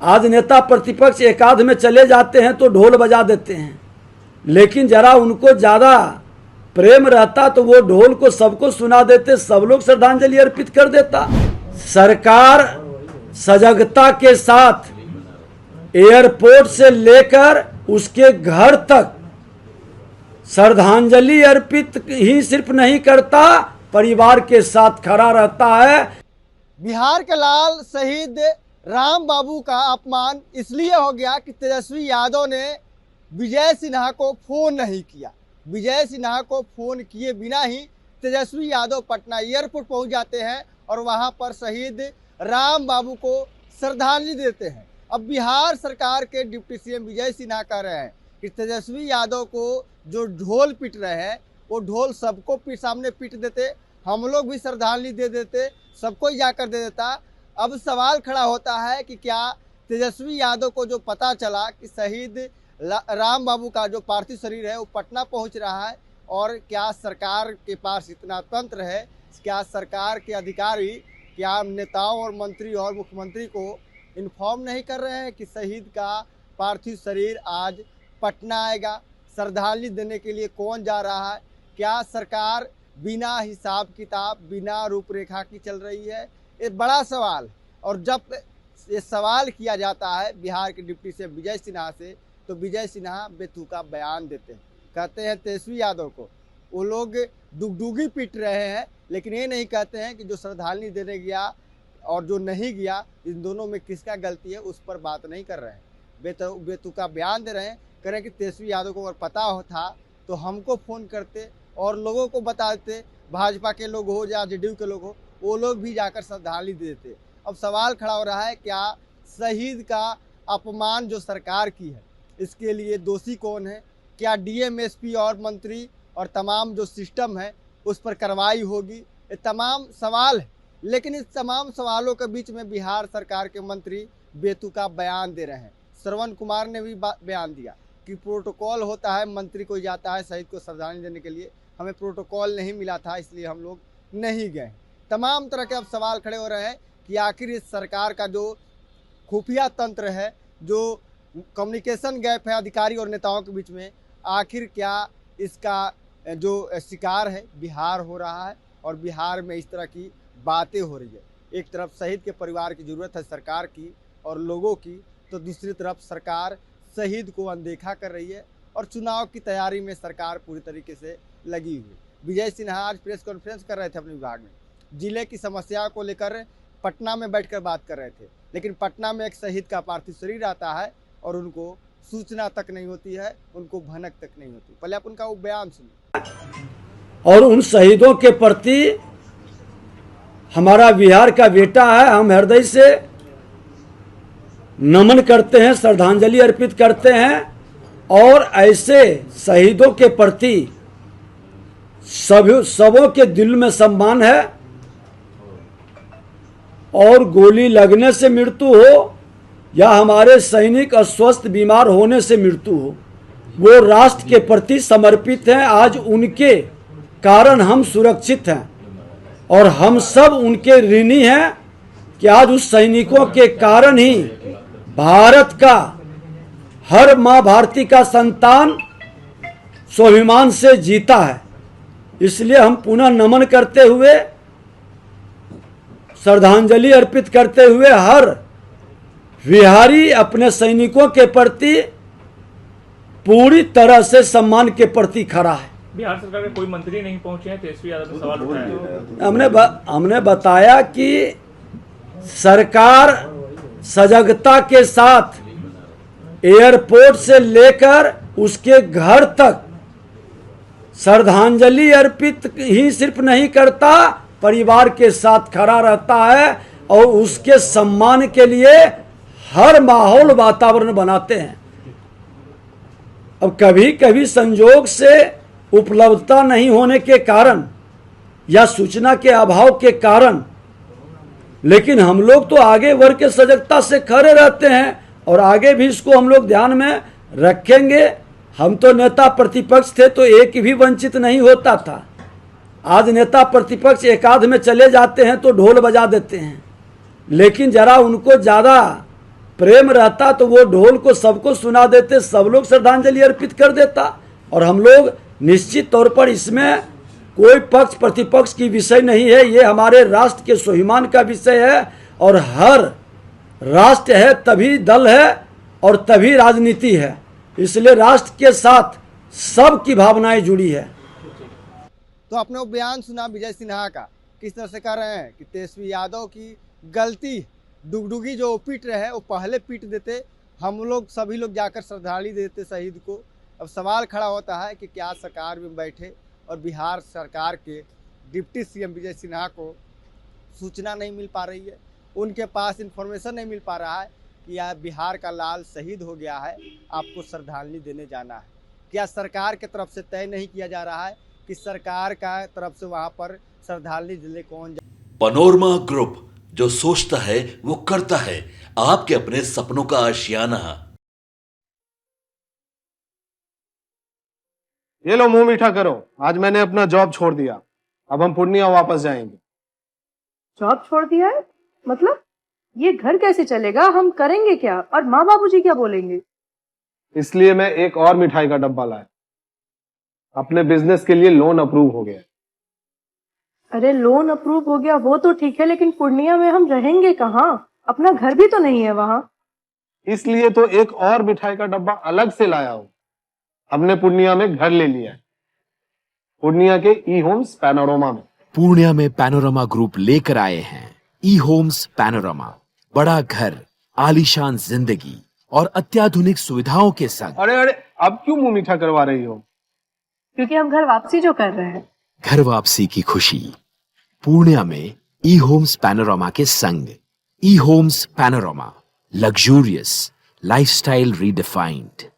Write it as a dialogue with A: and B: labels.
A: आज नेता प्रतिपक्ष एकाध में चले जाते हैं तो ढोल बजा देते हैं, लेकिन जरा उनको ज़्यादा प्रेम रहता तो वो ढोल को सबको सुना देते, सब लोग श्रद्धांजलि अर्पित कर देता। सरकार सजगता के साथ एयरपोर्ट से लेकर उसके घर तक श्रद्धांजलि अर्पित ही सिर्फ नहीं करता, परिवार के साथ खड़ा रहता है।
B: बिहार के लाल शहीद राम बाबू का अपमान इसलिए हो गया कि तेजस्वी यादव ने विजय सिन्हा को फोन नहीं किया। विजय सिन्हा को फोन किए बिना ही तेजस्वी यादव पटना एयरपोर्ट पहुंच जाते हैं और वहां पर शहीद राम बाबू को श्रद्धांजलि देते हैं। अब बिहार सरकार के डिप्टी सीएम विजय सिन्हा कह रहे हैं कि तेजस्वी यादव को जो ढोल पीट रहे हैं वो ढोल सबको सामने पीट देते, हम लोग भी श्रद्धांजलि दे देते, सबको जाकर दे देता। अब सवाल खड़ा होता है कि क्या तेजस्वी यादव को जो पता चला कि शहीद राम बाबू का जो पार्थिव शरीर है वो पटना पहुंच रहा है, और क्या सरकार के पास इतना तंत्र है, क्या सरकार के अधिकारी, क्या नेताओं और मंत्री और मुख्यमंत्री को इन्फॉर्म नहीं कर रहे हैं कि शहीद का पार्थिव शरीर आज पटना आएगा? श्रद्धांजलि देने के लिए कौन जा रहा है? क्या सरकार बिना हिसाब किताब, बिना रूपरेखा की चल रही है? ये बड़ा सवाल। और जब ये सवाल किया जाता है बिहार के डिप्टी सीएम विजय सिन्हा से, तो विजय सिन्हा बेतुका बयान देते हैं, कहते हैं तेजस्वी यादव को वो लोग डुगडुगी पीट रहे हैं, लेकिन ये नहीं कहते हैं कि जो श्रद्धांजलि देने गया और जो नहीं गया, इन दोनों में किसका गलती है उस पर बात नहीं कर रहे हैं। बेतुका बयान दे रहे हैं, कह रहे हैं कि तेजस्वी यादव को अगर पता था तो हमको फ़ोन करते और लोगों को बता देते, भाजपा के लोग हो या जेडीयू के लोग हो, वो लोग भी जाकर श्रद्धांजलि दे देते। अब सवाल खड़ा हो रहा है, क्या शहीद का अपमान जो सरकार की है इसके लिए दोषी कौन है? क्या डीएम, एसपी और मंत्री और तमाम जो सिस्टम है उस पर कार्रवाई होगी? ये तमाम सवाल है, लेकिन इस तमाम सवालों के बीच में बिहार सरकार के मंत्री बेतुका बयान दे रहे हैं। श्रवण कुमार ने भी बयान दिया कि प्रोटोकॉल होता है, मंत्री कोई जाता है शहीद को श्रद्धांजलि देने के लिए, हमें प्रोटोकॉल नहीं मिला था इसलिए हम लोग नहीं गए। तमाम तरह के अब सवाल खड़े हो रहे हैं कि आखिर इस सरकार का जो खुफिया तंत्र है, जो कम्युनिकेशन गैप है अधिकारी और नेताओं के बीच में, आखिर क्या इसका जो शिकार है बिहार हो रहा है, और बिहार में इस तरह की बातें हो रही है। एक तरफ शहीद के परिवार की ज़रूरत है सरकार की और लोगों की, तो दूसरी तरफ सरकार शहीद को अनदेखा कर रही है और चुनाव की तैयारी में सरकार पूरी तरीके से लगी हुई। विजय सिन्हा आज प्रेस कॉन्फ्रेंस कर रहे थे अपने विभाग में, जिले की समस्या को लेकर पटना में बैठकर बात कर रहे थे, लेकिन पटना में एक शहीद का पार्थिव शरीर आता है और उनको सूचना तक नहीं होती है, उनको भनक तक नहीं होती। पहले आप उनका वो बयान सुनिए।
A: और उन शहीदों के प्रति हमारा बिहार का बेटा है, हम हृदय से नमन करते हैं, श्रद्धांजलि अर्पित करते हैं, और ऐसे शहीदों के प्रति सबों के दिल में सम्मान है। और गोली लगने से मृत्यु हो या हमारे सैनिक अस्वस्थ बीमार होने से मृत्यु हो, वो राष्ट्र के प्रति समर्पित हैं। आज उनके कारण हम सुरक्षित हैं और हम सब उनके ऋणी हैं कि आज उस सैनिकों के कारण ही भारत का हर माँ भारती का संतान स्वाभिमान से जीता है। इसलिए हम पुनः नमन करते हुए, श्रद्धांजलि अर्पित करते हुए, हर बिहारी अपने सैनिकों के प्रति पूरी तरह से सम्मान के प्रति खड़ा है।
C: बिहार सरकार के कोई मंत्री नहीं पहुंचे हैं, तेजस्वी यादव ने सवाल उठाया।
A: हमने बताया कि सरकार सजगता के साथ एयरपोर्ट से लेकर उसके घर तक श्रद्धांजलि अर्पित ही सिर्फ नहीं करता, परिवार के साथ खड़ा रहता है और उसके सम्मान के लिए हर माहौल वातावरण बनाते हैं। अब कभी कभी संजोग से उपलब्धता नहीं होने के कारण या सूचना के अभाव के कारण, लेकिन हम लोग तो आगे बढ़ के सजगता से खड़े रहते हैं और आगे भी इसको हम लोग ध्यान में रखेंगे। हम तो नेता प्रतिपक्ष थे तो एक भी वंचित नहीं होता था। आज नेता प्रतिपक्ष एकाध में चले जाते हैं तो ढोल बजा देते हैं, लेकिन जरा उनको ज़्यादा प्रेम रहता तो वो ढोल को सबको सुना देते, सब लोग श्रद्धांजलि अर्पित कर देता। और हम लोग निश्चित तौर पर इसमें कोई पक्ष प्रतिपक्ष की विषय नहीं है, ये हमारे राष्ट्र के स्वाभिमान का विषय है। और हर राष्ट्र है तभी दल है और तभी राजनीति है, इसलिए राष्ट्र के साथ सबकी भावनाएं जुड़ी है।
B: तो आपने वो बयान सुना विजय सिन्हा का, किस तरह से कह रहे हैं कि तेजस्वी यादव की गलती, डुगडुगी जो पीट रहे हैं वो पहले पीट देते, हम लोग सभी लोग जाकर श्रद्धांजलि देते शहीद को। अब सवाल खड़ा होता है कि क्या सरकार में बैठे और बिहार सरकार के डिप्टी सीएम विजय सिन्हा को सूचना नहीं मिल पा रही है, उनके पास इंफॉर्मेशन नहीं मिल पा रहा है कि यार बिहार का लाल शहीद हो गया है, आपको श्रद्धांजलि देने जाना है। क्या सरकार की तरफ से तय नहीं किया जा रहा है कि सरकार का तरफ से वहाँ पर श्रद्धांजलि देने कौन
D: पनोरमा ग्रुप, जो सोचता है वो करता है, आपके अपने सपनों का आशियाना।
E: ये लो मुंह मीठा करो, आज मैंने अपना जॉब छोड़ दिया, अब हम पूर्णिया वापस जाएंगे।
F: जॉब छोड़ दिया है? मतलब ये घर कैसे चलेगा, हम करेंगे क्या और माँ बाबूजी क्या बोलेंगे?
E: इसलिए मैं एक और मिठाई का डब्बा लाया, अपने बिजनेस के लिए लोन अप्रूव हो गया।
F: अरे लोन अप्रूव हो गया वो तो ठीक है, लेकिन पूर्णिया में हम रहेंगे कहाँ? अपना घर भी तो नहीं है वहाँ।
E: इसलिए तो एक और मिठाई का डब्बा अलग से लाया हूँ, हमने पूर्णिया में घर ले लिया है, पूर्णिया के ई होम्स पैनोरमा में।
G: पूर्णिया में पैनोरमा ग्रुप लेकर आए हैं ई होम्स पैनोरमा, बड़ा घर, आलीशान जिंदगी और अत्याधुनिक सुविधाओं के संग।
E: अरे अरे अब क्यों मुंह मीठा करवा रही हो?
F: क्योंकि हम घर वापसी जो कर रहे हैं।
G: घर वापसी की खुशी पूर्णिया में ई होम्स पैनोरमा के संग। E Homes Panorama, luxurious lifestyle redefined.